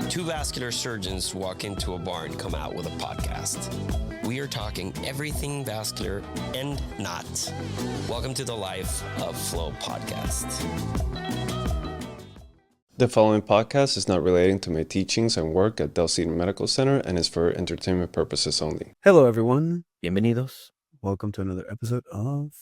Two vascular surgeons walk into a bar and come out with a podcast. We are talking everything vascular and not. Welcome to the Life of Flow podcast. The following podcast is not relating to my teachings and work at Del Cedar Medical Center and is for entertainment purposes only. Hello, everyone. Bienvenidos. Welcome to another episode of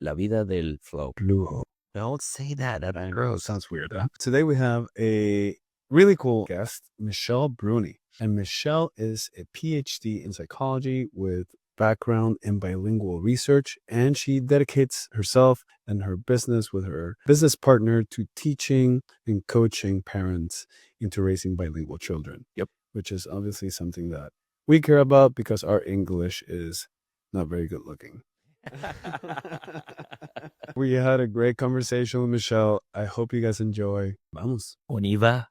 La vida del flow. Blue. Don't say that. That's gross. Sounds weird, huh? Today we have a really cool guest, Michelle Bruni. And Michelle is a PhD in psychology with background in bilingual research, and she dedicates herself and her business with her business partner to teaching and coaching parents into raising bilingual children. Yep. Which is obviously something that we care about because our English is not very good looking. We had a great conversation with Michelle. I hope you guys enjoy. Vamos. Univa.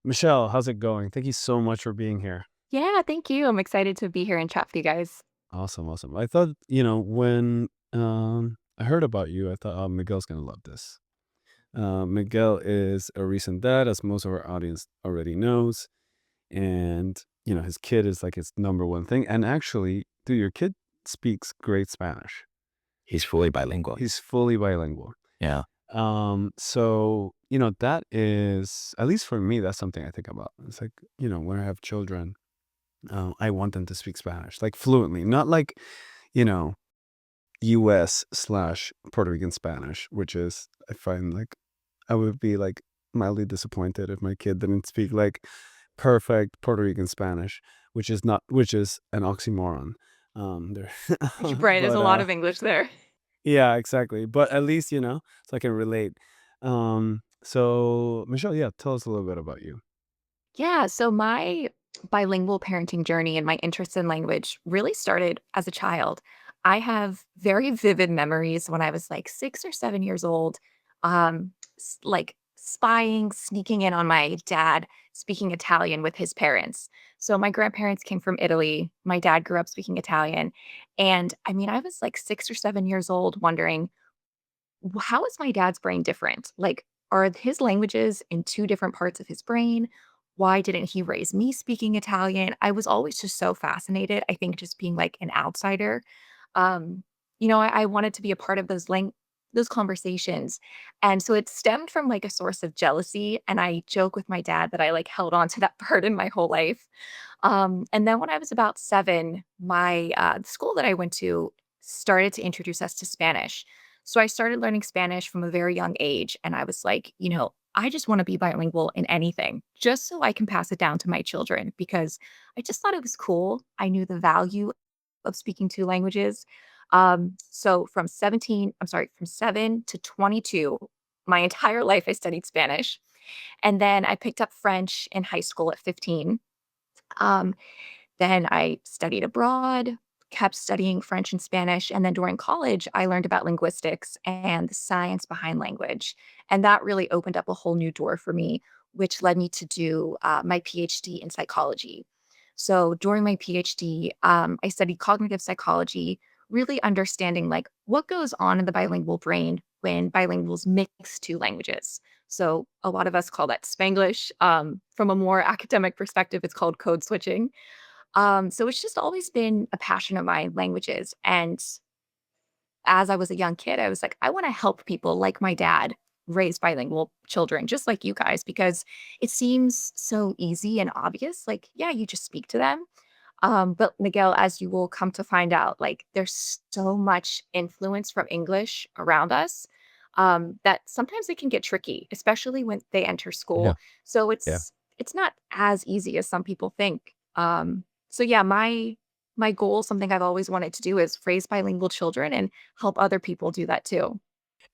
Michelle, how's it going? Thank you so much for being here. Yeah, thank you. I'm excited to be here and chat with you guys. Awesome. I thought, when I heard about you, I thought, oh, Miguel's going to love this. Miguel is a recent dad, as most of our audience already knows. And, his kid is like his number one thing. And actually, dude, your kid speaks great Spanish. He's fully bilingual. He's fully bilingual. Yeah. So, that is, at least for me, that's something I think about. It's like, when I have children, I want them to speak Spanish, like fluently, not like, US/Puerto Rican Spanish, which is, I find like, I would be like mildly disappointed if my kid didn't speak like perfect Puerto Rican Spanish, which is an oxymoron. Right, there's a lot of English there. Yeah, exactly. But at least, so I can relate. So Michelle, tell us a little bit about you. Yeah, so my bilingual parenting journey and my interest in language really started as a child. I have very vivid memories when I was like 6 or 7 years old, like spying, sneaking in on my dad speaking Italian with his parents. So my grandparents came from Italy. My dad grew up speaking Italian. And I mean, I was like 6 or 7 years old wondering, how is my dad's brain different? Like, are his languages in two different parts of his brain? Why didn't he raise me speaking Italian? I was always just so fascinated. I think just being like an outsider. Um, I wanted to be a part of those conversations. And so it stemmed from like a source of jealousy. And I joke with my dad that I like held on to that burden my whole life. And then when I was about 7, my the school that I went to started to introduce us to Spanish. So I started learning Spanish from a very young age. And I was like, I just want to be bilingual in anything just so I can pass it down to my children because I just thought it was cool. I knew the value of speaking two languages. So from 7 to 22, my entire life I studied Spanish. And then I picked up French in high school at 15. Um, then I studied abroad, kept studying French and Spanish. And then during college, I learned about linguistics and the science behind language. And that really opened up a whole new door for me, which led me to do my PhD in psychology. So during my PhD, I studied cognitive psychology, really understanding like what goes on in the bilingual brain when bilinguals mix two languages. So a lot of us call that Spanglish. From a more academic perspective, it's called code switching. So it's just always been a passion of mine, languages. And as I was a young kid, I was like, I want to help people like my dad raise bilingual children, just like you guys, because it seems so easy and obvious. Like, yeah, you just speak to them. But Miguel, as you will come to find out, like there's so much influence from English around us that sometimes it can get tricky, especially when they enter Yeah. school. So Yeah. it's not as easy as some people think. So yeah, my goal, something I've always wanted to do, is raise bilingual children and help other people do that too.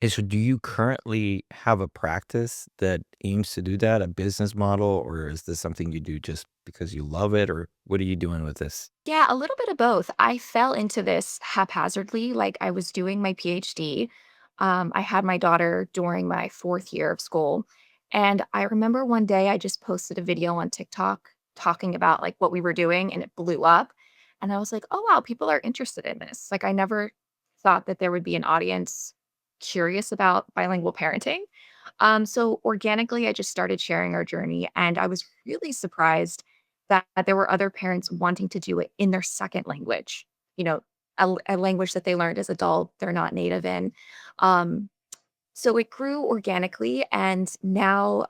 And so do you currently have a practice that aims to do that, a business model, or is this something you do just because you love it, or what are you doing with this? Yeah, a little bit of both. I fell into this haphazardly, like I was doing my PhD. I had my daughter during my 4th year of school. And I remember one day I just posted a video on TikTok talking about like what we were doing and it blew up. And I was like, oh, wow, people are interested in this. Like I never thought that there would be an audience curious about bilingual parenting. So organically, I just started sharing our journey, and I was really surprised that there were other parents wanting to do it in their second language. You know, a language that they learned as adult, they're not native in. Um, so it grew organically, and now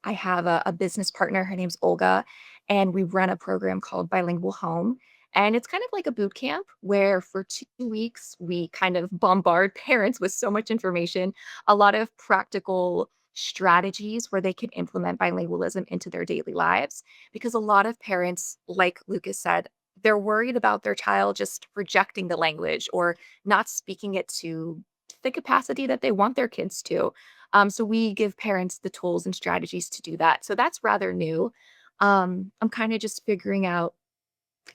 I have a business partner. Her name's Olga, and we run a program called Bilingual Home. And it's kind of like a boot camp where for 2 weeks we kind of bombard parents with so much information, a lot of practical strategies where they can implement bilingualism into their daily lives. Because a lot of parents, like Lucas said, they're worried about their child just rejecting the language or not speaking it to the capacity that they want their kids to. So we give parents the tools and strategies to do that. So that's rather new. I'm kind of just figuring out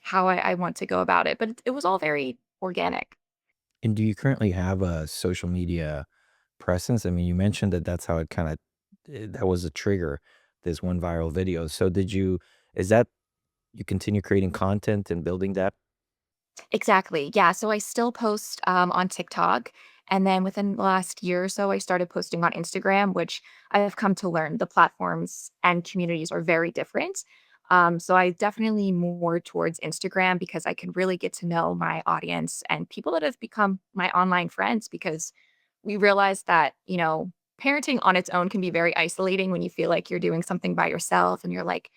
how I want to go about it, but it was all very organic. And do you currently have a social media presence? I mean, you mentioned that that's how it kind of that was a trigger, this one viral video. So is that you continue creating content and building that? Exactly. Yeah. So I still post on TikTok. And then within the last year or so, I started posting on Instagram, which I have come to learn the platforms and communities are very different. So I definitely more towards Instagram because I can really get to know my audience and people that have become my online friends because we realize that, parenting on its own can be very isolating when you feel like you're doing something by yourself and you're like,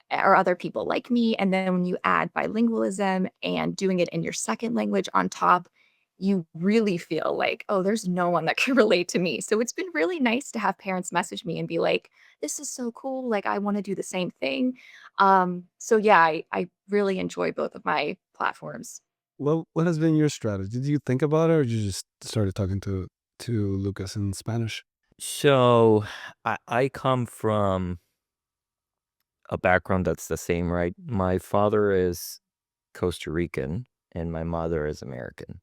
or other people like me. And then when you add bilingualism and doing it in your second language on top, you really feel like, oh, there's no one that can relate to me. So it's been really nice to have parents message me and be like, this is so cool. Like, I want to do the same thing. So yeah, I really enjoy both of my platforms. What has been your strategy? Did you think about it, or you just started talking to Lucas in Spanish? So I come from a background that's the same, right? My father is Costa Rican and my mother is American,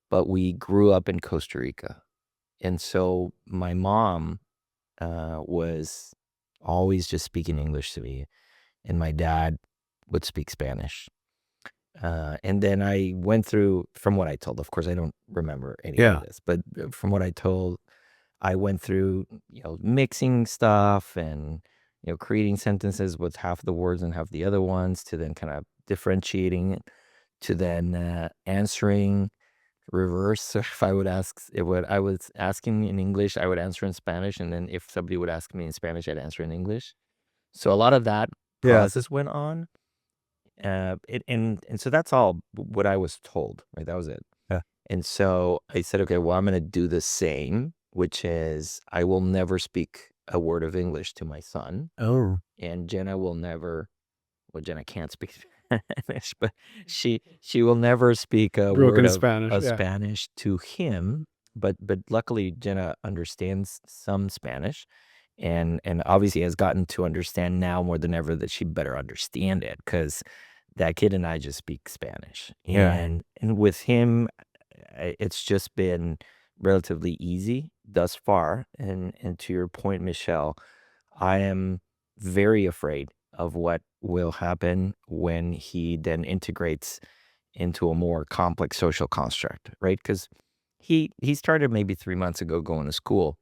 but we grew up in Costa Rica. And so my mom was always just speaking English to me, and my dad would speak Spanish. And then I went through, from what I told, of course, I don't remember any of Yeah. this, but from what I told, I went through, mixing stuff and, creating sentences with half the words and half the other ones to then kind of differentiating it to then answering reverse. So if I would ask, I was asking in English, I would answer in Spanish. And then if somebody would ask me in Spanish, I'd answer in English. So a lot of that Yeah. process went on. And so that's all what I was told, right? That was it. Yeah. And so I said, okay, well, I'm going to do the same, which is I will never speak a word of English to my son. Oh. And Jenna will never, well, Jenna can't speak Spanish, but she will never speak a Broken word of Spanish. Yeah. Spanish to him. But luckily, Jenna understands some Spanish, and obviously has gotten to understand now more than ever that she better understand it because that kid and I just speak Spanish, Yeah. and with him, it's just been relatively easy thus far. And to your point, Michelle, I am very afraid of what will happen when he then integrates into a more complex social construct, right? Because he started maybe 3 months ago going to school,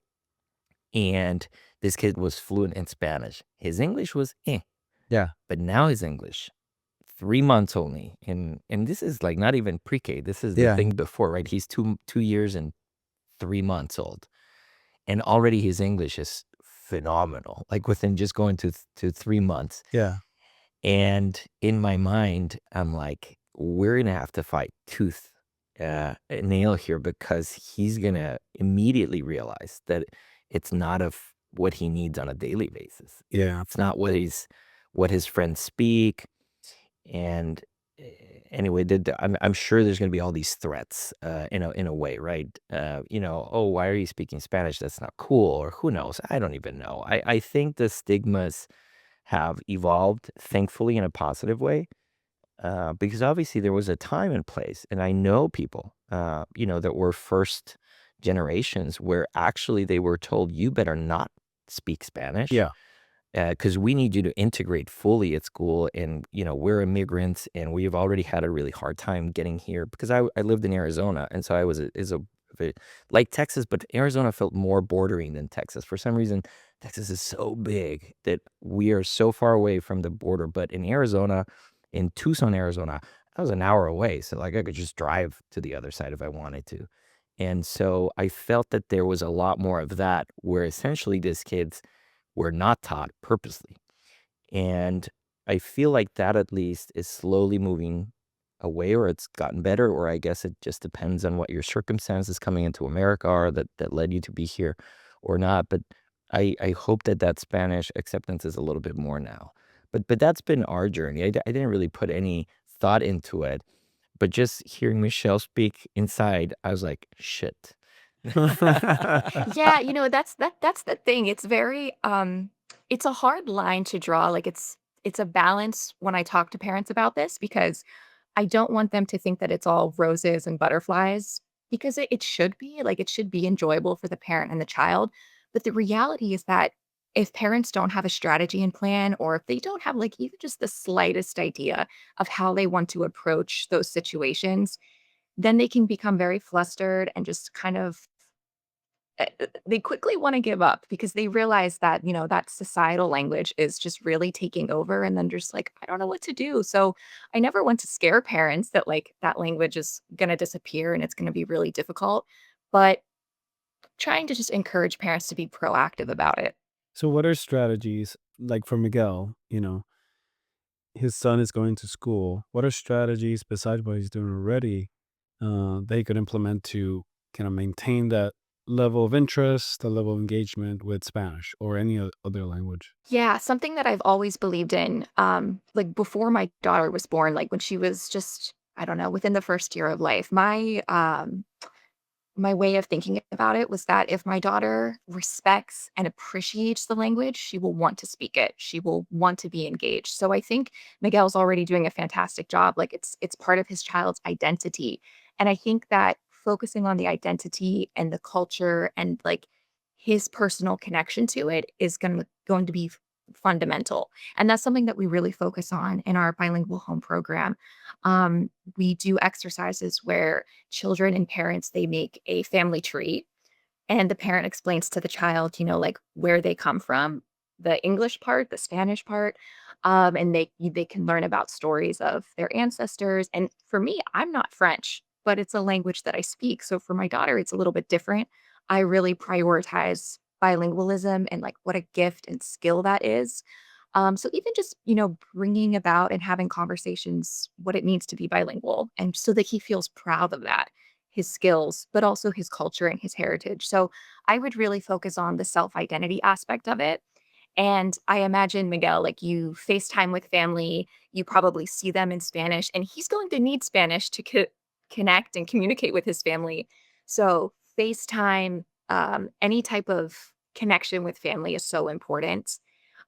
and this kid was fluent in Spanish. His English was Yeah. but now his English 3 months only, and this is like not even pre-K. This is the Yeah. thing before, right? He's 2 years and 3 months old, and already his English is phenomenal. Like within just going to 3 months, Yeah. and in my mind, I'm like, we're gonna have to fight tooth and nail here because he's gonna immediately realize that it's not of what he needs on a daily basis. Yeah. It's not what his friends speak. And anyway, I'm sure there's going to be all these threats, in a way, right? Oh, why are you speaking Spanish? That's not cool, or who knows? I don't even know. I think the stigmas have evolved, thankfully, in a positive way, because obviously there was a time and place, and I know people, that were first generations where actually they were told you better not speak Spanish Yeah. because we need you to integrate fully at school. And, we're immigrants and we've already had a really hard time getting here because I lived in Arizona. And so I was is a like Texas, but Arizona felt more bordering than Texas. For some reason, Texas is so big that we are so far away from the border. But in Arizona, in Tucson, Arizona, I was an hour away. So like I could just drive to the other side if I wanted to. And so I felt that there was a lot more of that where essentially these kids were not taught purposely. And I feel like that at least is slowly moving away, or it's gotten better, or I guess it just depends on what your circumstances coming into America are that led you to be here or not. But I hope that that Spanish acceptance is a little bit more now. But that's been our journey. I didn't really put any thought into it, but just hearing Michelle speak inside, I was like, shit. Yeah, that's the thing. It's very it's a hard line to draw. Like it's a balance when I talk to parents about this because I don't want them to think that it's all roses and butterflies because it should be. Like it should be enjoyable for the parent and the child. But the reality is that if parents don't have a strategy and plan, or if they don't have like even just the slightest idea of how they want to approach those situations, then they can become very flustered and just kind of they quickly wanna give up because they realize that, that societal language is just really taking over and then just like, "I don't know what to do." So, I never want to scare parents that, like, that language is gonna disappear and it's gonna be really difficult, but trying to just encourage parents to be proactive about it. So, what are strategies like for Miguel? His son is going to school. What are strategies besides what he's doing already they could implement to kind of maintain that level of interest, the level of engagement with Spanish or any other language? Yeah, something that I've always believed in, like, before my daughter was born, like, when she was just, I don't know, within the first year of life, my way of thinking about it was that if my daughter respects and appreciates the language, she will want to speak it. She will want to be engaged. So I think Miguel's already doing a fantastic job. Like it's part of his child's identity. And I think that focusing on the identity and the culture and like his personal connection to it is going to be fundamental. And that's something that we really focus on in our bilingual home program. We do exercises where children and parents they make a family tree and the parent explains to the child, like where they come from, the English part, the Spanish part, and they can learn about stories of their ancestors. And for me, I'm not French, but it's a language that I speak. So for my daughter, it's a little bit different. I really prioritize bilingualism and like what a gift and skill that is. So even just bringing about and having conversations what it means to be bilingual, and so that he feels proud of that his skills, but also his culture and his heritage. So I would really focus on the self identity aspect of it. And I imagine, Miguel, like you FaceTime with family, you probably see them in Spanish, and he's going to need Spanish to connect and communicate with his family. So, FaceTime, any type of connection with family is so important.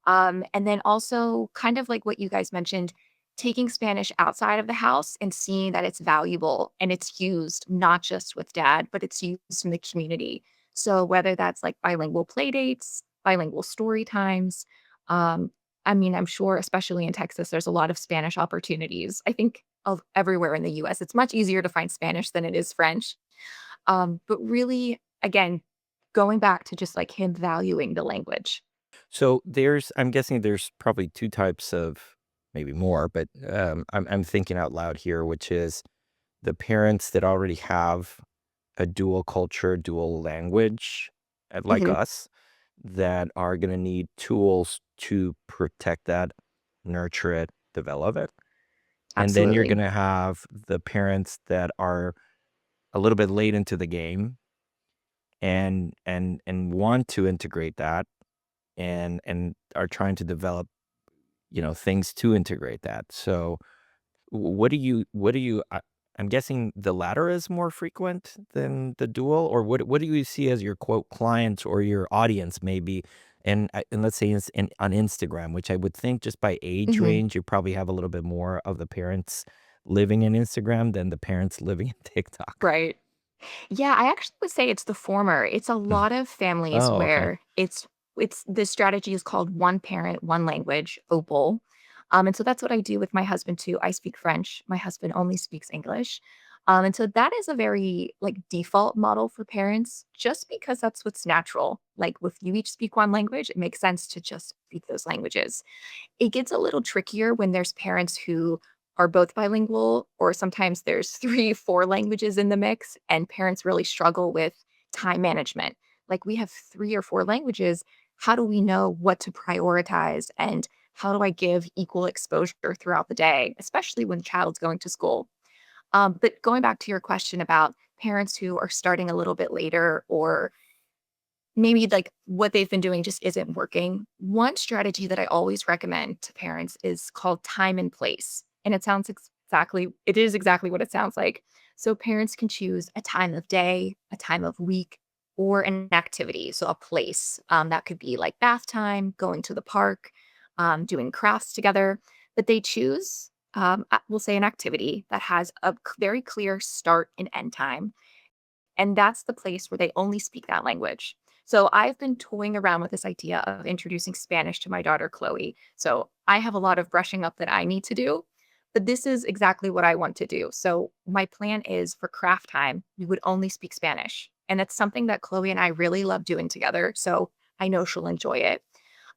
And then also, kind of like what you guys mentioned, taking Spanish outside of the house and seeing that it's valuable and it's used not just with dad, but it's used in the community. So whether that's like bilingual play dates, bilingual story times, I mean, I'm sure, especially in Texas, there's a lot of Spanish opportunities. I think of everywhere in the US, it's much easier to find Spanish than it is French. But really, again, going back to just like him valuing the language. So I'm guessing there's probably two types of, maybe more, but I'm thinking out loud here, which is the parents that already have a dual culture, dual language, like Mhm. us, that are going to need tools to protect that, nurture it, develop it. And then you're going Absolutely. to have the parents that are a little bit late into the game and want to integrate that and are trying to develop, things to integrate that. So I'm guessing the latter is more frequent than the dual, or what do you see as your quote clients or your audience maybe? And let's say on Instagram, which I would think just by age Mhm. range, you probably have a little bit more of the parents living in Instagram than the parents living in TikTok. Right. Yeah, I actually would say it's the former. It's a Mm. lot of families Oh, okay. where it's this strategy is called one parent, one language, OPAL. And so that's what I do with my husband too. I speak French. My husband only speaks English. And so that is a very like default model for parents, just because that's what's natural. Like if you each speak one language, it makes sense to just speak those languages. It gets a little trickier when there's parents who are both bilingual, or sometimes there's 3, 4 languages in the mix, and parents really struggle with time management. Like, we have 3 or 4 languages. How do we know what to prioritize? And how do I give equal exposure throughout the day, especially when the child's going to school? But going back to your question about parents who are starting a little bit later, or maybe like what they've been doing just isn't working. One strategy that I always recommend to parents is called time and place. And it is exactly what it sounds like. So parents can choose a time of day, a time of week, or an activity. So a place that could be like bath time, going to the park, doing crafts together. But they choose, we'll say, an activity that has a very clear start and end time, and that's the place where they only speak that language. So I've been toying around with this idea of introducing Spanish to my daughter, Chloe. So I have a lot of brushing up that I need to do, but this is exactly what I want to do. So my plan is for craft time, we would only speak Spanish. And it's something that Chloe and I really love doing together. So I know she'll enjoy it.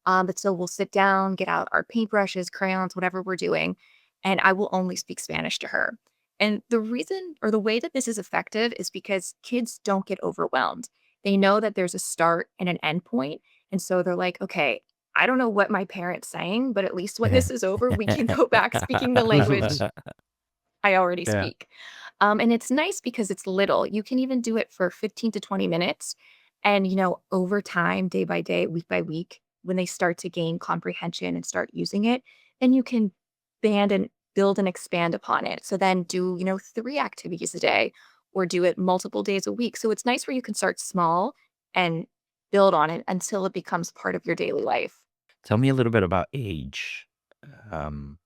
But so we'll sit down, get out our paintbrushes, crayons, whatever we're doing, and I will only speak Spanish to her. And the reason, or the way that this is effective, is because kids don't get overwhelmed. They know that there's a start and an end point. And so they're like, okay, I don't know what my parent's saying, but at least when this is over, we can go back speaking the language I already Yeah. speak. And it's nice because it's little. You can even do it for 15 to 20 minutes. And, over time, day by day, week by week, when they start to gain comprehension and start using it, then you can band and build and expand upon it. So then do, 3 activities a day, or do it multiple days a week. So it's nice where you can start small and build on it until it becomes part of your daily life. Tell me a little bit about age. Um,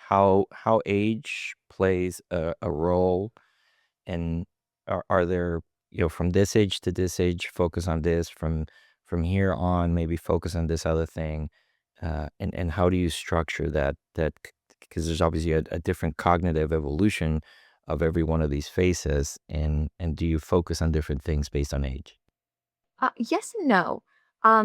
how age plays a role, and are there, from this age to this age, focus on this, from here on, maybe focus on this other thing, and how do you structure that, because there's obviously a different cognitive evolution of every one of these phases, and do you focus on different things based on age? Yes and no.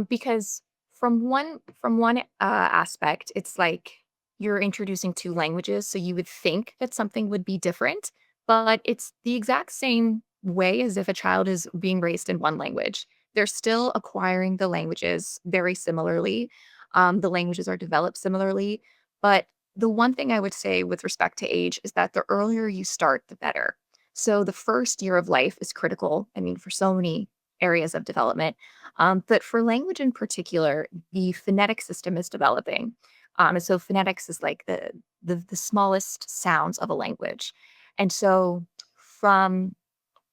Because from one aspect, it's like you're introducing 2 languages, so you would think that something would be different, but it's the exact same way as if a child is being raised in one language. They're still acquiring the languages very similarly. The languages are developed similarly, but the one thing I would say with respect to age is that the earlier you start, the better. So the first year of life is critical. I mean, for so many areas of development. But for language in particular, the phonetic system is developing. And so phonetics is like the smallest sounds of a language. And so from,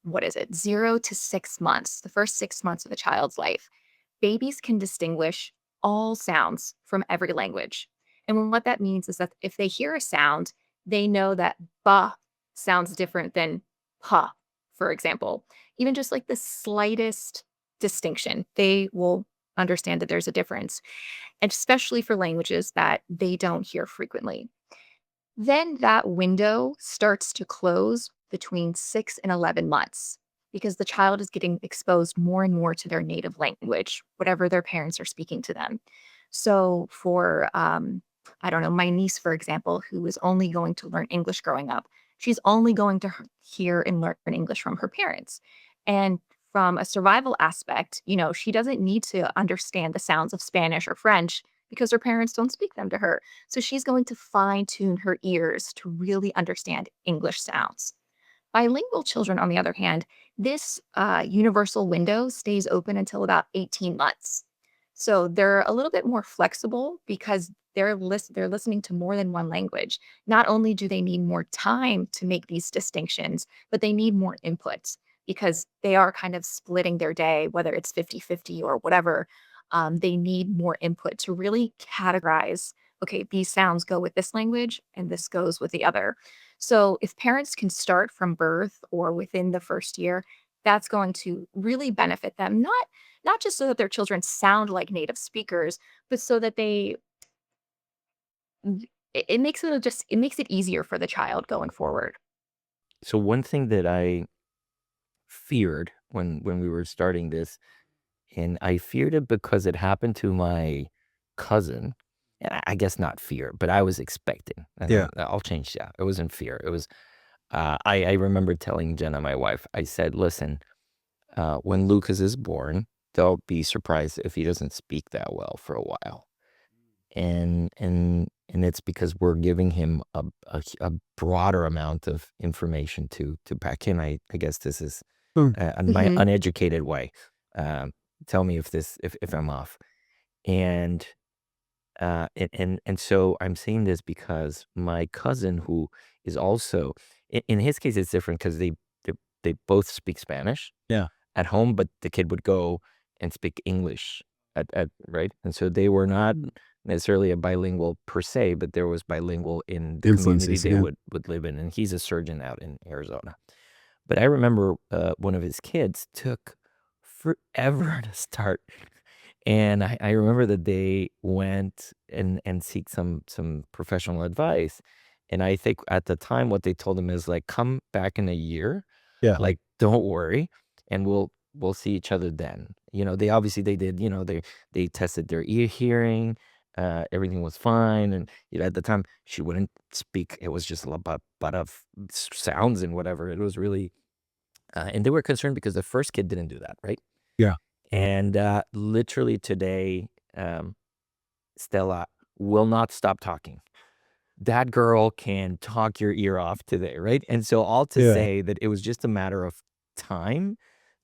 what is it, 0 to 6 months, the first 6 months of a child's life, babies can distinguish all sounds from every language. And what that means is that if they hear a sound, they know that ba sounds different than pa, for example. Even just like the slightest distinction, they will understand that there's a difference, and especially for languages that they don't hear frequently. Then that window starts to close between 6 and 11 months, because the child is getting exposed more and more to their native language, whatever their parents are speaking to them. So for, I don't know, my niece, for example, who was only going to learn English growing up, she's only going to hear and learn English from her parents. And from a survival aspect, she doesn't need to understand the sounds of Spanish or French because her parents don't speak them to her. So she's going to fine tune her ears to really understand English sounds. Bilingual children, on the other hand, this universal window stays open until about 18 months. So they're a little bit more flexible because they're listening to more than one language. Not only do they need more time to make these distinctions, but they need more inputs because they are kind of splitting their day, whether it's 50-50 or whatever. They need more input to really categorize, okay, these sounds go with this language and this goes with the other. So if parents can start from birth or within the first year, that's going to really benefit them. Not just so that their children sound like native speakers, but so that it makes it easier for the child going forward. So one thing that I feared when we were starting this, and I feared it because it happened to my cousin. And I guess not fear, but I was expecting. And Yeah. I'll change that. It wasn't fear. It was I remember telling Jenna, my wife, I said, listen, when Lucas is born, don't be surprised if he doesn't speak that well for a while. And it's because we're giving him a broader amount of information to pack in. I guess this is Hmm. my Hmm. uneducated way. Um, Tell me if I'm off. And and so I'm saying this because my cousin, who is also in his case, it's different because they both speak Spanish Yeah. at home, but the kid would go and speak English at right, and so they were not necessarily a bilingual per se, but there was bilingual in the community Influences. they Yeah. would live in, and he's a surgeon out in Arizona. But I remember one of his kids took forever to start. And I remember that they went and seek some professional advice. And I think at the time what they told him is like, come back in a year, Yeah. like don't worry, and we'll see each other then. They obviously they did, they tested their ear hearing, everything was fine. And at the time she wouldn't speak. It was just a but of sounds and whatever. It was really and they were concerned because the first kid didn't do that, right? Yeah. And literally today, um, Stella will not stop talking. That girl can talk your ear off today, right? And so all to Yeah. say that it was just a matter of time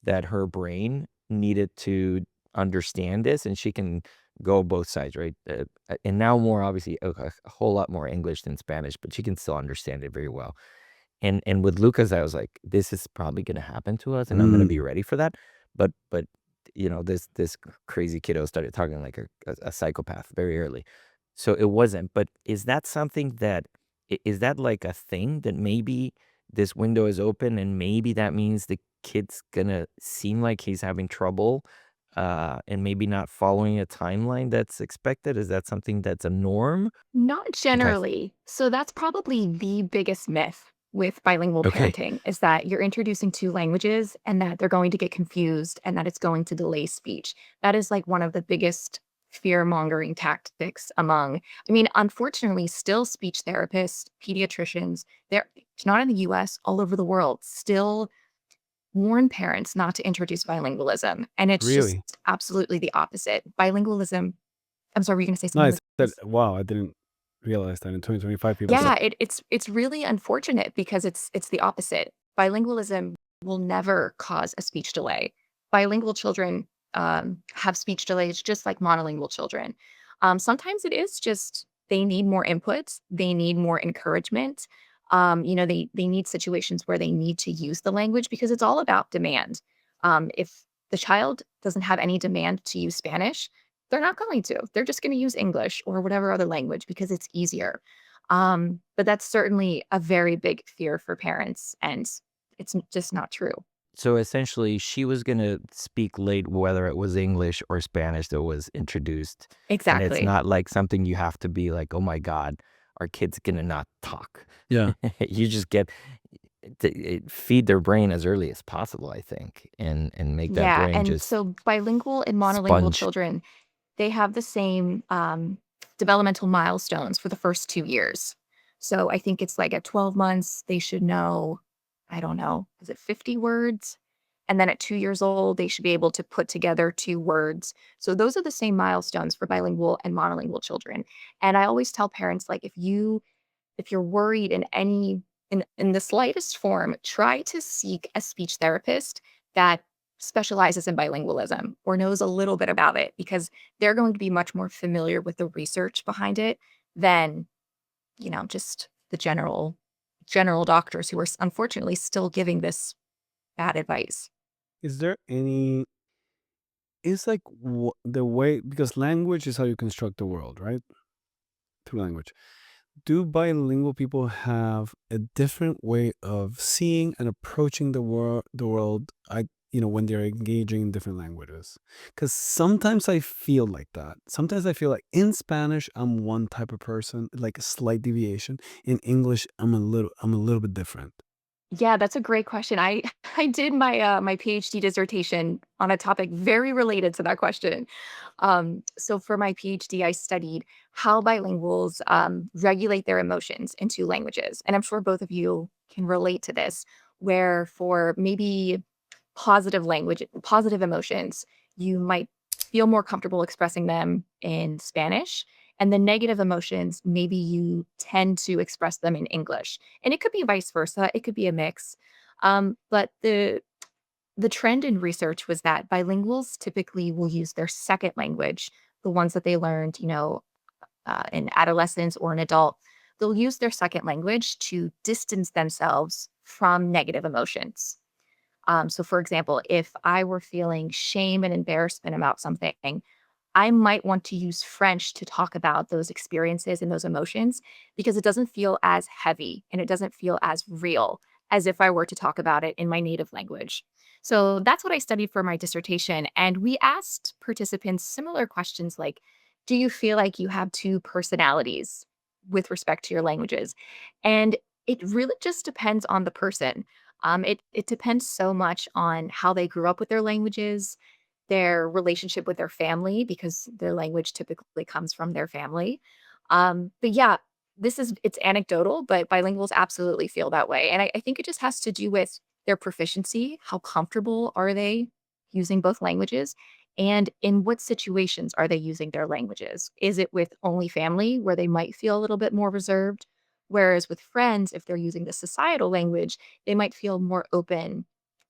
that her brain needed to understand this, and she can go both sides, right? And now more obviously a whole lot more English than Spanish, but she can still understand it very well. And with Lucas, I was like, this is probably gonna happen to us, and I'm gonna be Mm. ready for that. But this crazy kiddo started talking like a psychopath very early. So it wasn't. But is that something that is that like a thing that maybe this window is open and maybe that means the kid's gonna seem like he's having trouble and maybe not following a timeline that's expected? Is that something that's a norm? Not Okay. generally. So that's probably the biggest myth with bilingual Okay. parenting is that you're introducing two languages and that they're going to get confused and that it's going to delay speech. That is like one of the biggest fear mongering tactics among, I mean, unfortunately, still speech therapists, pediatricians, they're not in the US, all over the world, still warn parents not to introduce bilingualism. And it's just Really? absolutely the opposite. Bilingualism, I'm sorry, were you going to say No, something? it's that. Wow, I didn't realize that in 2025 people say. Yeah, it's really unfortunate because it's the opposite. Bilingualism will never cause a speech delay. Bilingual children have speech delays just like monolingual children. Sometimes it is just they need more inputs, they need more encouragement. They need situations where they need to use the language because it's all about demand. If the child doesn't have any demand to use Spanish, they're not going to. They're just going to use English or whatever other language because it's easier. But that's certainly a very big fear for parents, and it's just not true. So essentially, she was gonna speak late, whether it was English or Spanish that was introduced, and it's Exactly. not like something you have to be like, "Oh my god, our kid's gonna not talk." Yeah. You just get feed their brain as early as possible, I think, and make that Yeah, brain and just so bilingual and monolingual sponge. children, they have the same developmental milestones for the first 2 years. So I think it's like at 12 months, they should know, I don't know, is it 50 words? And then at 2 years old, they should be able to put together two words. So those are the same milestones for bilingual and monolingual children. And I always tell parents, like, if you're worried in any in the slightest form, try to seek a speech therapist that specializes in bilingualism or knows a little bit about it because they're going to be much more familiar with the research behind it than, just the general doctors who are unfortunately still giving this bad advice. Is there any? It's like the way, because language is how you construct the world, right? Through language. Do bilingual people have a different way of seeing and approaching the world, when they're engaging in different languages? Because sometimes I feel like that. Sometimes I feel like in Spanish I'm one type of person, like a slight deviation. In English I'm a little bit different. Yeah, that's a great question. I I did my PhD dissertation on a topic very related to that question. So for my PhD, I studied how bilinguals regulate their emotions in two languages, and I'm sure both of you can relate to this. Where for maybe positive emotions, you might feel more comfortable expressing them in Spanish, and the negative emotions, maybe you tend to express them in English. And it could be vice versa, it could be a mix. But the trend in research was that bilinguals typically will use their second language, the ones that they learned, in adolescence or an adult. They'll use their second language to distance themselves from negative emotions. So, for example, if I were feeling shame and embarrassment about something, I might want to use French to talk about those experiences and those emotions because it doesn't feel as heavy and it doesn't feel as real as if I were to talk about it in my native language. So that's what I studied for my dissertation. And we asked participants similar questions like, do you feel like you have two personalities with respect to your languages? And it really just depends on the person. It depends so much on how they grew up with their languages, their relationship with their family, because their language typically comes from their family. But yeah, it's anecdotal, but bilinguals absolutely feel that way. And I think it just has to do with their proficiency. How comfortable are they using both languages? And in what situations are they using their languages? Is it with only family where they might feel a little bit more reserved? Whereas with friends, if they're using the societal language, they might feel more open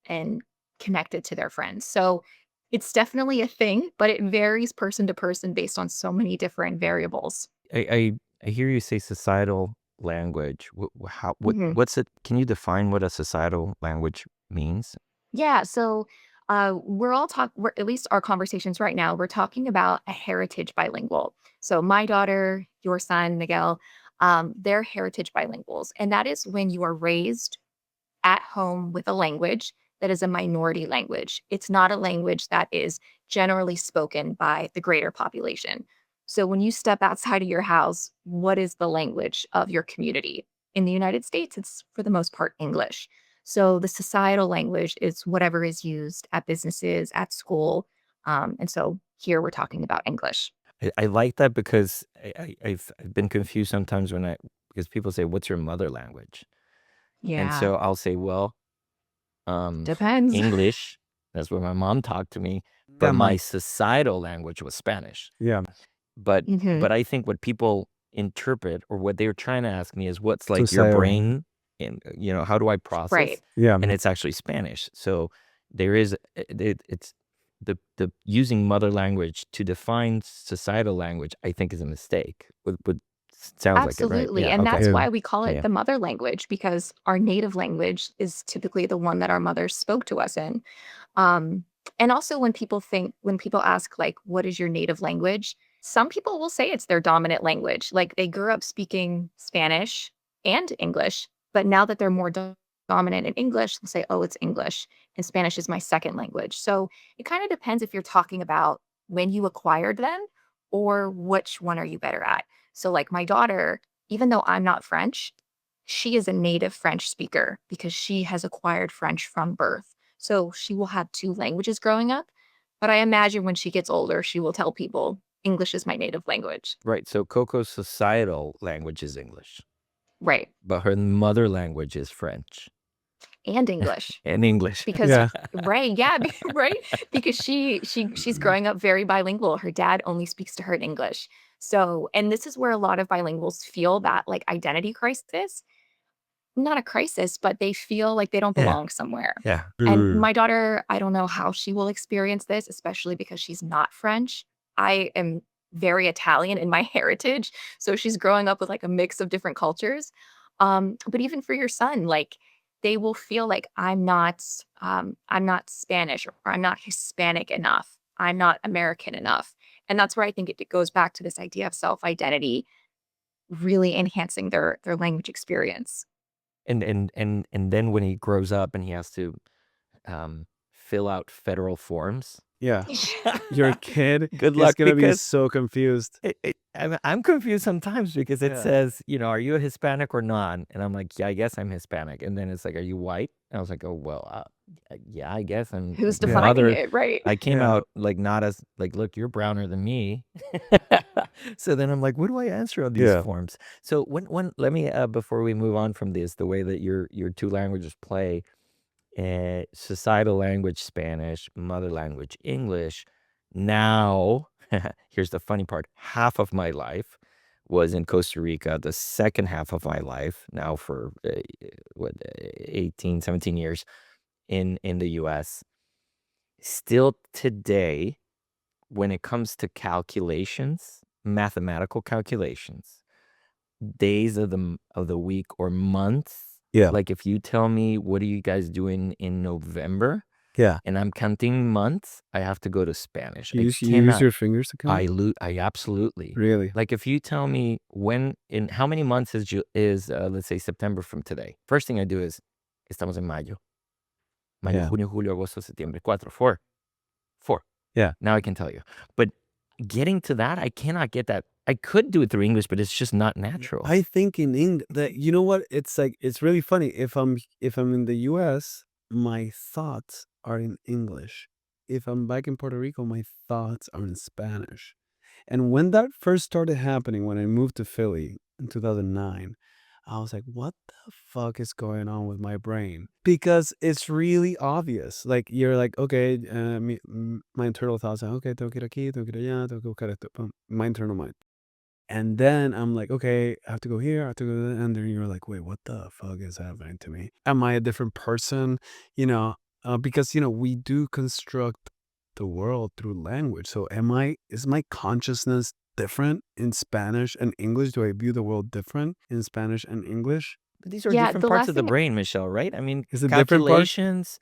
and connected to their friends. So it's definitely a thing, but it varies person to person based on so many different variables. I hear you say societal language. Mhm. What's it? Can you define what a societal language means? Yeah, so we're at least our conversations right now, we're talking about a heritage bilingual. So my daughter, your son, Miguel, they're heritage bilinguals. And that is when you are raised at home with a language that is a minority language. It's not a language that is generally spoken by the greater population. So when you step outside of your house, what is the language of your community? In the United States, it's for the most part English. So the societal language is whatever is used at businesses, at school. And so here we're talking about English. I like that because I've been confused sometimes because people say, "What's your mother language?" And Yeah, so I'll say, "Well, um, depends. English. That's where my mom talked to me, but Yeah, my my societal language was Spanish." yeah, But Hmm. but I think what people interpret or what they were trying to ask me is what's like your societal. brain and how do I Right. process? Yeah, And it's actually Spanish. So there is it's the using mother language to define societal language, I think is a mistake. Would sounds like it, right? Absolutely, Yeah, and okay. that's yeah, why we call it Yeah. the mother language because our native language is typically the one that our mothers spoke to us in. Um, and also when people ask like, "What is your native language?" Some people will say it's their dominant language. Like they grew up speaking Spanish and English, but now that they're more dominant in English, they'll say, "Oh, it's English, and Spanish is my second language." So it kind of depends if you're talking about when you acquired them or which one are you better at. So, like my daughter, even though I'm not French, she is a native French speaker because she has acquired French from birth. So she will have two languages growing up. But I imagine when she gets older, she will tell people English is my native language. Right. So Coco's societal language is English, Right. but her mother language is French And English. and English. Because yeah. right, yeah, right? Because she's growing up very bilingual. Her dad only speaks to her in English. So, and this is where a lot of bilinguals feel that like identity crisis, not a crisis, but they feel like they don't Yeah. belong somewhere. Yeah. And Mm. my daughter, I don't know how she will experience this, especially because she's not French. I am very Italian in my heritage, so she's growing up with like a mix of different cultures. But even for your son, like they will feel like I'm not Spanish or I'm not Hispanic enough. I'm not American enough. And that's where I think it goes back to this idea of self-identity really enhancing their language experience. And then when he grows up and he has to fill out federal forms, Yeah. Your kid Good is luck going to be because so confused. I'm confused sometimes because it Yeah. says, are you a Hispanic or not? And I'm like, yeah, I guess I'm Hispanic. And then it's like, are you white? And I was like, oh, well, yeah, I guess. And Who's like Yeah. defining mother, it, right? I came Yeah. out like not as like, look, you're browner than me. So then I'm like, what do I answer on these Yeah. forms? So when let me before we move on from this, the way that your two languages play, societal language Spanish, mother language English. Now, here's the funny part: half of my life was in Costa Rica. The second half of my life, now for 18, 17 years in the U.S. Still today, when it comes to calculations, mathematical calculations, days of the week or months. Yeah. Like if you tell me what are you guys doing in November Yeah. and I'm counting months, I have to go to Spanish. You I use cannot. your fingers to count? I absolutely. Really? Like if you tell me when in how many months is let's say September from today. First thing I do is estamos en mayo. Mayo, Yeah. junio, julio, agosto, septiembre. 4. 4. Yeah. Now I can tell you. But getting to that, I cannot get that. I could do it through English, but it's just not natural. I think in England that you know what? It's like it's really funny. If I'm in the US, my thoughts are in English. If I'm back in Puerto Rico, my thoughts are in Spanish. And when that first started happening, when I moved to Philly in 2009, I was like, what the fuck is going on with my brain? Because it's really obvious. Like, you're like, okay, my internal thoughts are, okay, tengo que ir aquí, tengo que ir allá, tengo que buscar esto. Boom, my internal mind. And then I'm like, okay, I have to go here, I have to go there. And then you're like, wait, what the fuck is happening to me? Am I a different person? Because, we do construct the world through language. So is my consciousness different in Spanish and English? Do I view the world different in Spanish and English? But these are Yeah, different the parts last of the thing brain, Michelle, right? I mean, Is it different parts? calculations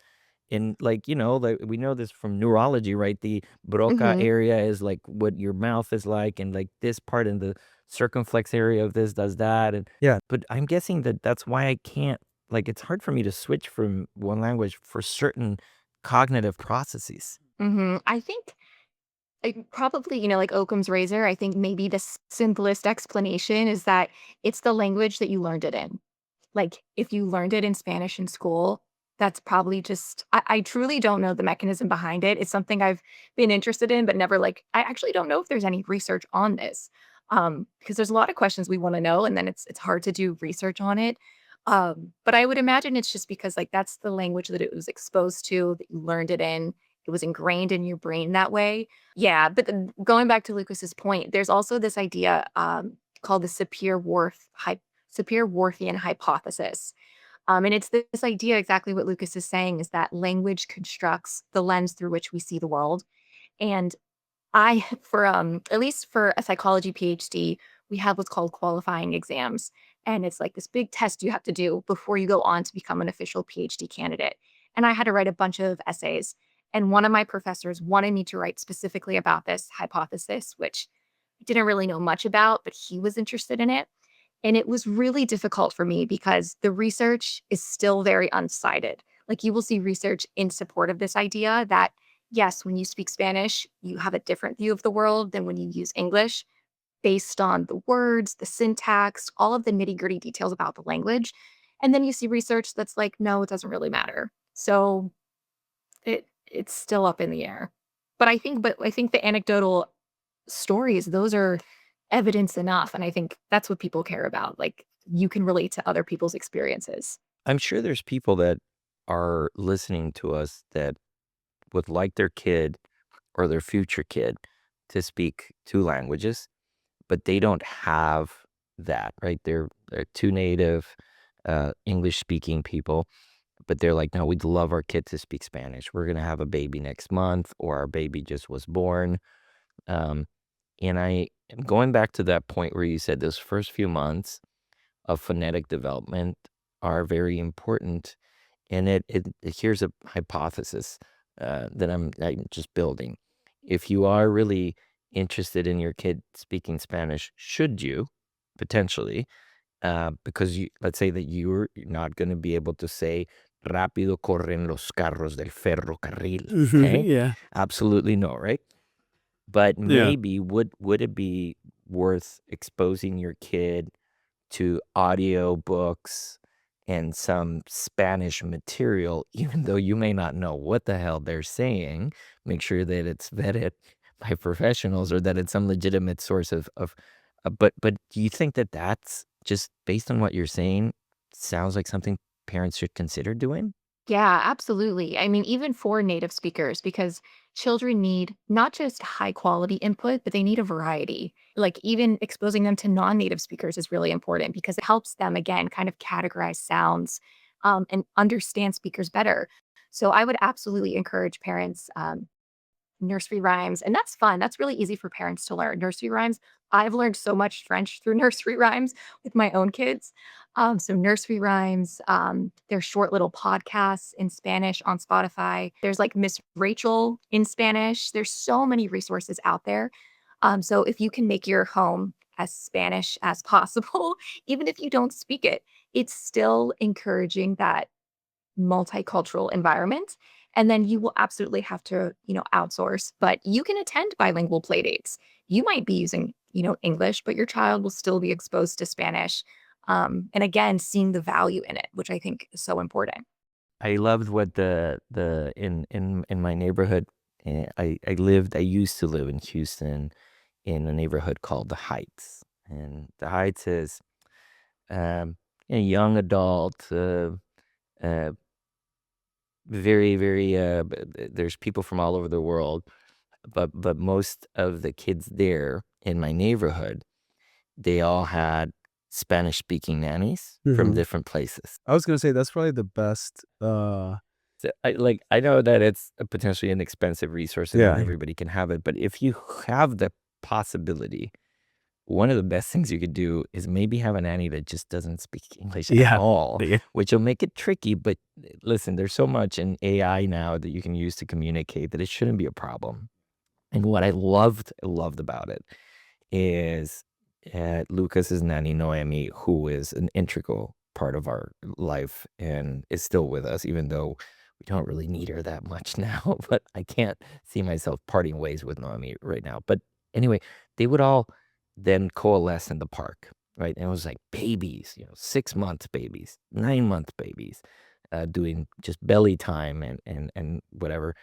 in like, like we know this from neurology, right? The Broca Mhm. area is like what your mouth is like, and like this part in the circumflex area of this does that. And Yeah. but I'm guessing that that's why I can't, like, it's hard for me to switch from one language for certain cognitive processes. I think probably, like Occam's razor, I think maybe the simplest explanation is that it's the language that you learned it in. Like, if you learned it in Spanish in school, that's probably just I truly don't know the mechanism behind it. It's something I've been interested in, but never like I actually don't know if there's any research on this. Because there's a lot of questions we want to know, and then it's hard to do research on it. But I would imagine it's just because like that's the language that it was exposed to, that you learned it in. It was ingrained in your brain that way. Yeah, but then going back to Lucas's point, there's also this idea called the Sapir-Whorfian hypothesis. And it's this idea, exactly what Lucas is saying, is that language constructs the lens through which we see the world. And for at least for a psychology PhD, we have what's called qualifying exams. And it's like this big test you have to do before you go on to become an official PhD candidate. And I had to write a bunch of essays. And one of my professors wanted me to write specifically about this hypothesis, which I didn't really know much about, but he was interested in it. And it was really difficult for me because the research is still very unsighted. Like you will see research in support of this idea that, yes, when you speak Spanish, you have a different view of the world than when you use English based on the words, the syntax, all of the nitty gritty details about the language. And then you see research that's like, no, it doesn't really matter. So it's still up in the air. But I think the anecdotal stories, those are evidence enough. And I think that's what people care about. Like you can relate to other people's experiences. I'm sure there's people that are listening to us that would like their kid or their future kid to speak two languages, but they don't have that, right? They're two native English speaking people, but they're like, no, we'd love our kid to speak Spanish. We're gonna have a baby next month, or our baby just was born. Um, and I am going back to that point where you said those first few months of phonetic development are very important. And here's a hypothesis that I'm just building. If you are really interested in your kid speaking Spanish, should you potentially, because let's say that you're not going to be able to say rápido corren los carros del ferrocarril. Okay, Yeah. absolutely no, right? But Yeah. maybe would it be worth exposing your kid to audio books and some Spanish material, even though you may not know what the hell they're saying? Make sure that it's vetted by professionals or that it's some legitimate source of but do you think that that's just based on what you're saying, sounds like something parents should consider doing? Yeah, absolutely. I mean, even for native speakers, because children need not just high quality input, but they need a variety. Like, even exposing them to non native speakers is really important because it helps them, again, kind of categorize sounds and understand speakers better. So, I would absolutely encourage parents. Nursery rhymes, and that's fun. That's really easy for parents to learn. Nursery rhymes. I've learned so much French through nursery rhymes with my own kids. So nursery rhymes, there's short little podcasts in Spanish on Spotify. There's like Miss Rachel in Spanish. There's so many resources out there. So if you can make your home as Spanish as possible, even if you don't speak it, it's still encouraging that multicultural environment. And then you will absolutely have to, outsource, but you can attend bilingual play dates. You might be using, English, but your child will still be exposed to Spanish. And again, seeing the value in it, which I think is so important. I loved what the in my neighborhood, I used to live in Houston in a neighborhood called the Heights. And the Heights is a young adult, uh, very, very, there's people from all over the world, but most of the kids there in my neighborhood, they all had Spanish speaking nannies from Mhm. different places. I was gonna say that's probably the best. So I know that it's a potentially inexpensive resource and not Yeah. everybody can have it, but if you have the possibility, one of the best things you could do is maybe have a nanny that just doesn't speak English at Yeah. all, Yeah. which will make it tricky. But listen, there's so much in AI now that you can use to communicate that it shouldn't be a problem. And what I loved about it is Lucas's nanny Noemi, who is an integral part of our life and is still with us, even though we don't really need her that much now. But I can't see myself parting ways with Noemi right now. But anyway, they would all then coalesce in the park, right? And it was like babies, 6 month babies, 9 month babies, doing just belly time and whatever,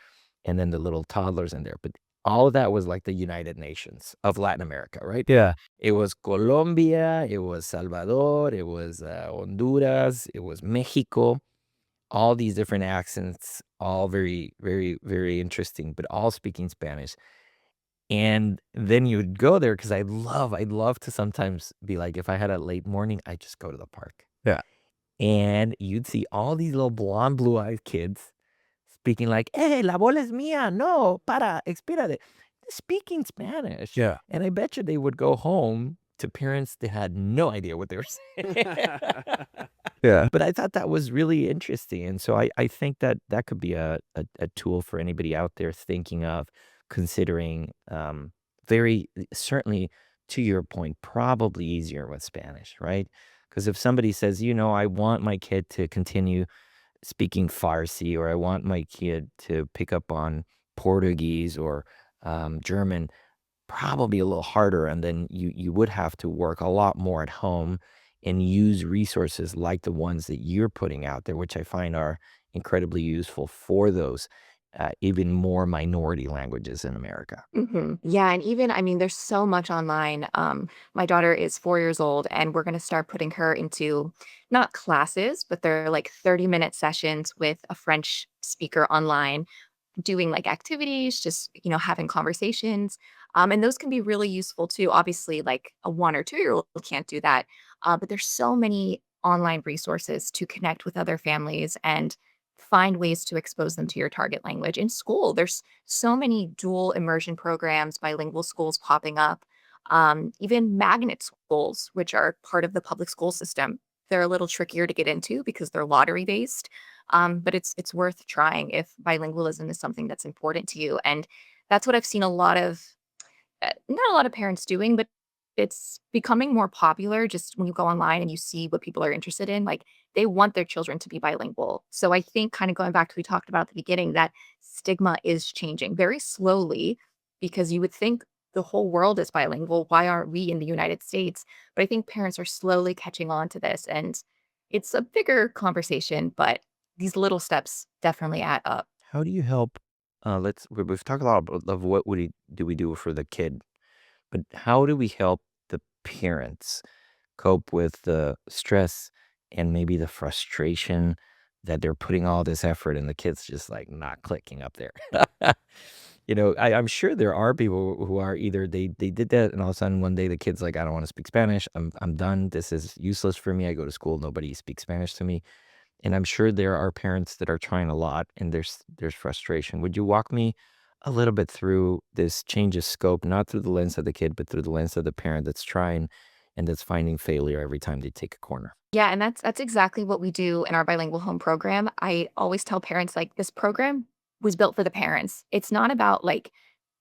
and then the little toddlers in there. But all of that was like the United Nations of Latin America, right? Yeah. It was Colombia, it was Salvador, it was Honduras, it was Mexico, all these different accents, all very, very, very interesting, but all speaking Spanish. And then you'd go there because I'd love to sometimes be like, if I had a late morning, I'd just go to the park. Yeah. And you'd see all these little blonde, blue-eyed kids speaking like, "Hey, la bola es mía. No, para, espérate." Speaking Spanish. Yeah. And I bet you they would go home to parents that had no idea what they were saying. Yeah. But I thought that was really interesting. And so I think that that could be a tool for anybody out there thinking of considering very certainly to your point, probably easier with Spanish, right? Because if somebody says, I want my kid to continue speaking Farsi, or I want my kid to pick up on Portuguese or German, probably a little harder. And then you would have to work a lot more at home and use resources like the ones that you're putting out there, which I find are incredibly useful for those even more minority languages in America. Yeah, and even I mean, there's so much online. My daughter is 4 years old, and we're going to start putting her into not classes, but they're like 30-minute sessions with a French speaker online doing like activities, just, having conversations. And those can be really useful too. Obviously, like a 1 or 2 year old can't do that. But there's so many online resources to connect with other families and find ways to expose them to your target language. In school, there's so many dual immersion programs, bilingual schools popping up, even magnet schools, which are part of the public school system. They're a little trickier to get into because they're lottery based, but it's worth trying if bilingualism is something that's important to you. And that's what I've seen a lot of, not a lot of parents doing, but it's becoming more popular just when you go online and you see what people are interested in. Like they want their children to be bilingual. So I think kind of going back to what we talked about at the beginning, that stigma is changing very slowly because you would think the whole world is bilingual. Why aren't we in the United States? But I think parents are slowly catching on to this. And it's a bigger conversation, but these little steps definitely add up. How do you help? We've talked a lot of what do we do for the kid, but how do we help the parents cope with the stress and maybe the frustration that they're putting all this effort and the kid's just like not clicking up there? I'm sure there are people who are either they did that and all of a sudden one day the kid's like, I don't want to speak Spanish. I'm done. This is useless for me. I go to school, nobody speaks Spanish to me. And I'm sure there are parents that are trying a lot and there's frustration. Would you walk me a little bit through this change of scope, not through the lens of the kid, but through the lens of the parent that's trying and that's finding failure every time they take a corner? Yeah, and that's exactly what we do in our bilingual home program. I always tell parents like this program was built for the parents. It's not about like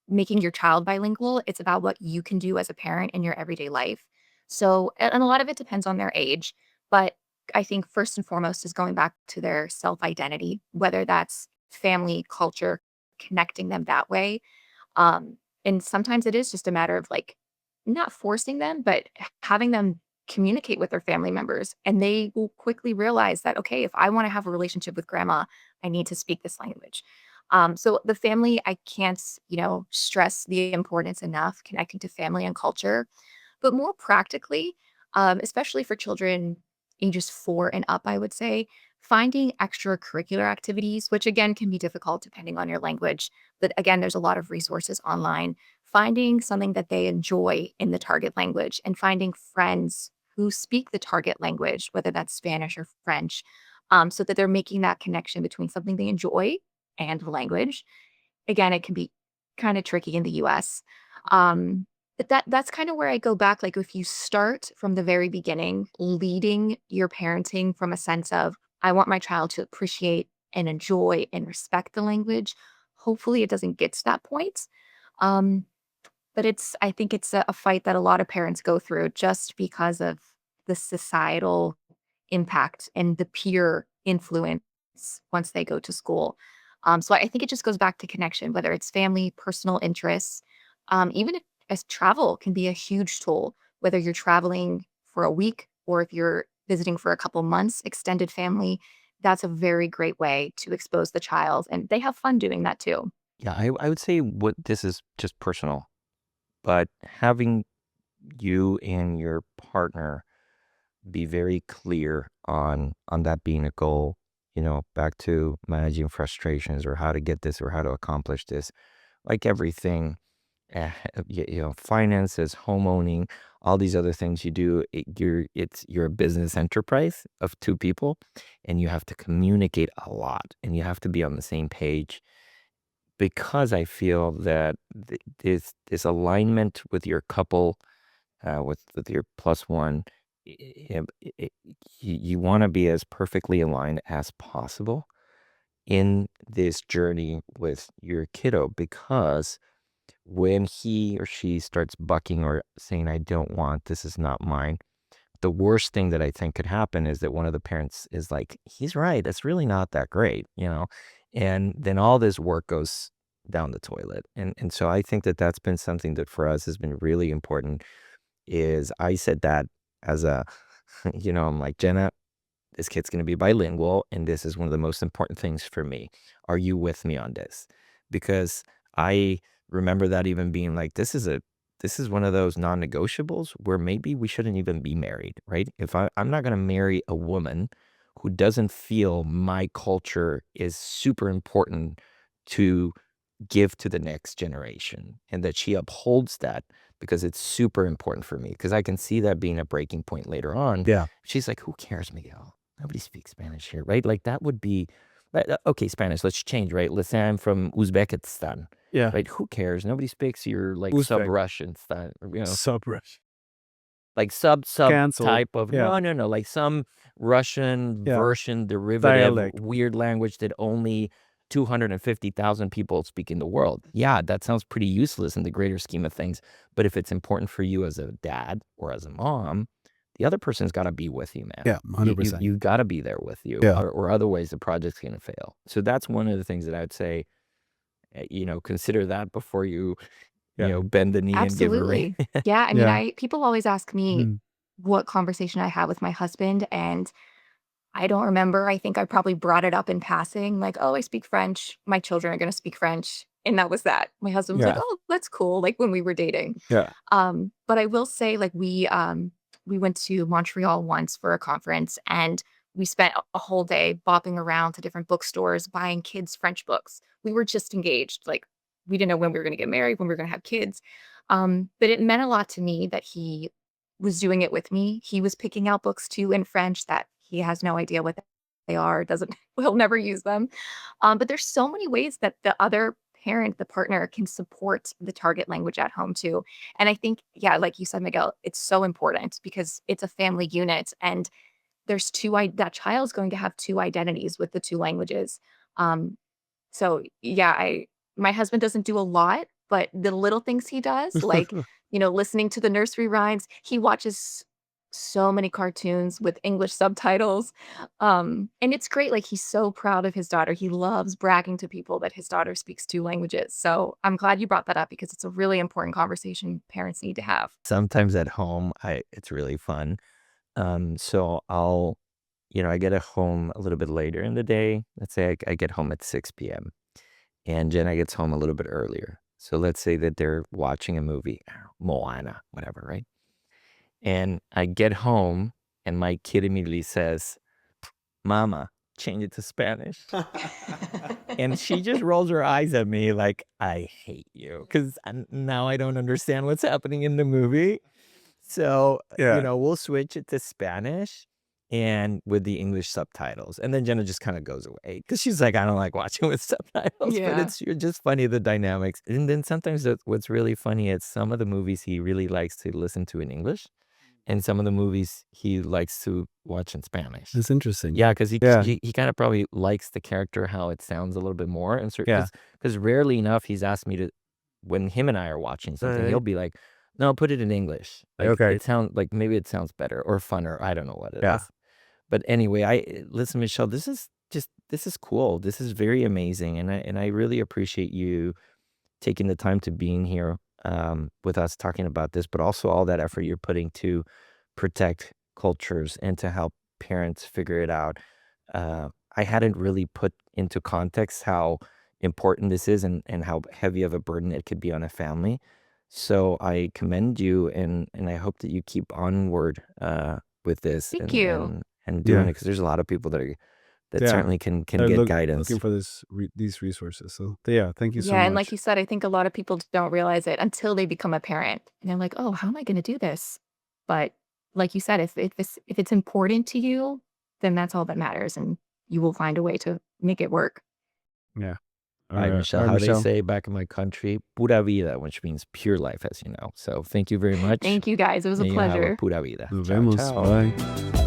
making your child bilingual, it's about what you can do as a parent in your everyday life. So, and a lot of it depends on their age, but I think first and foremost is going back to their self-identity, whether that's family, culture, connecting them that way. And sometimes it is just a matter of like not forcing them, but having them communicate with their family members. And they will quickly realize that, okay, if I want to have a relationship with grandma, I need to speak this language. So the family, I can't, stress the importance enough connecting to family and culture. But more practically, especially for children ages 4 and up, I would say, finding extracurricular activities, which again can be difficult depending on your language. But again, there's a lot of resources online. Finding something that they enjoy in the target language and finding friends who speak the target language, whether that's Spanish or French, so that they're making that connection between something they enjoy and the language. Again, it can be kind of tricky in the US. But that's kind of where I go back. Like if you start from the very beginning, leading your parenting from a sense of, I want my child to appreciate and enjoy and respect the language. Hopefully it doesn't get to that point. Um, but I think it's a fight that a lot of parents go through just because of the societal impact and the peer influence once they go to school. So I think it just goes back to connection, whether it's family, personal interests, even if as travel can be a huge tool, whether you're traveling for a week or if you're visiting for a couple months, extended family, that's a very great way to expose the child. And they have fun doing that too. Yeah, I would say what this is just personal, but having you and your partner be very clear on that being a goal, back to managing frustrations or how to get this or how to accomplish this, like everything, uh, finances, home owning, all these other things you do, you're a business enterprise of two people, and you have to communicate a lot, and you have to be on the same page because I feel that this alignment with your couple, with your plus one, i- i- i- you want to be as perfectly aligned as possible in this journey with your kiddo because when he or she starts bucking or saying, I don't want, this is not mine, the worst thing that I think could happen is that one of the parents is like, he's right, that's really not that great. And then all this work goes down the toilet. And so I think that that's been something that for us has been really important is I said that as a, I'm like, Jenna, this kid's going to be bilingual, and this is one of the most important things for me. Are you with me on this? Because I remember that even being like, this is one of those non-negotiables where maybe we shouldn't even be married, right? If I'm not going to marry a woman who doesn't feel my culture is super important to give to the next generation and that she upholds that because it's super important for me because I can see that being a breaking point later on. Yeah. She's like, who cares, Miguel? Nobody speaks Spanish here, right? Like that would be, okay, Spanish, let's change, right? Let's say I'm from Uzbekistan, Yeah. right? Who cares? Nobody speaks your like Uzbek. sub-Russian style, Subrush. like sub Cancel. type of, Yeah. no, like some Russian Yeah. version derivative, Dialect. weird language that only 250,000 people speak in the world. Yeah, that sounds pretty useless in the greater scheme of things. But if it's important for you as a dad or as a mom, the other person's got to be with you, man. Yeah, You 100%. you got to be there with you, Yeah. or otherwise the project's going to fail. So that's one of the things that I would say, consider that before you, Yeah. bend the knee and give a ring. Absolutely. Yeah, I mean, Yeah. people always ask me Mhm. what conversation I had with my husband, and I don't remember. I think I probably brought it up in passing, like, "Oh, I speak French. My children are gonna speak French." And that was that. My husband was like, Yeah. "Oh, that's cool," like, when we were dating. Yeah. But I will say, like, we went to Montreal once for a conference, and we spent a whole day bopping around to different bookstores, buying kids' French books. We were just engaged, like, we didn't know when we were gonna get married, when we were gonna have kids. But it meant a lot to me that he was doing it with me. He was picking out books too in French that he has no idea what they are, doesn't he'll never use them. But there's so many ways that the other parent, the partner, can support the target language at home too. And I think, yeah, like you said, Miguel, it's so important because it's a family unit and there's that child's going to have two identities with the two languages. Um, so yeah, my husband doesn't do a lot, but the little things he does, like, listening to the nursery rhymes, he watches so many cartoons with English subtitles. And it's great. Like, he's so proud of his daughter. He loves bragging to people that his daughter speaks two languages. So I'm glad you brought that up because it's a really important conversation parents need to have. Sometimes at home, it's really fun. So I get home a little bit later in the day. Let's say I get home at 6 p.m. and Jenna gets home a little bit earlier. So let's say that they're watching a movie, Moana, whatever, right? And I get home and my kid immediately says, "Mama, change it to Spanish." And she just rolls her eyes at me like, "I hate you," because now I don't understand what's happening in the movie. So, Yeah. we'll switch it to Spanish and with the English subtitles. And then Jenna just kind of goes away because she's like, I don't like watching with subtitles, but Yeah. it's just funny, the dynamics. And then sometimes what's really funny is some of the movies he really likes to listen to in English, and some of the movies he likes to watch in Spanish. That's interesting. Yeah, because Yeah. he kind of probably likes the character, how it sounds a little bit more. And so, Yeah. because rarely enough he's asked me to, when him and I are watching something, Right. he'll be like, "No, put it in English. Like, Okay. it sounds like maybe it sounds better or funner. I don't know what it Yeah. is." But anyway, listen, Michelle, this is cool. This is very amazing, and I really appreciate you taking the time to being here with us talking about this, but also all that effort you're putting to protect cultures and to help parents figure it out. I hadn't really put into context how important this is, and how heavy of a burden it could be on a family. So I commend you, and I hope that you keep onward with this, Thank and you. doing Yeah. it, because there's a lot of people that Yeah. certainly can They're get guidance. looking for these resources. So yeah, thank you so Yeah, and like much. you said, I think a lot of people don't realize it until they become a parent. And they're like, "Oh, how am I gonna do this?" But like you said, if it's important to you, then that's all that matters, and you will find a way to make it work. Yeah. All right, All Michelle, right, how they Michelle. say back in my country, pura vida, which means pure life, as you know. So thank you very much. Thank you guys. It was a And you have a pleasure. pura vida. Nos Ciao, vemos. ciao. Bye.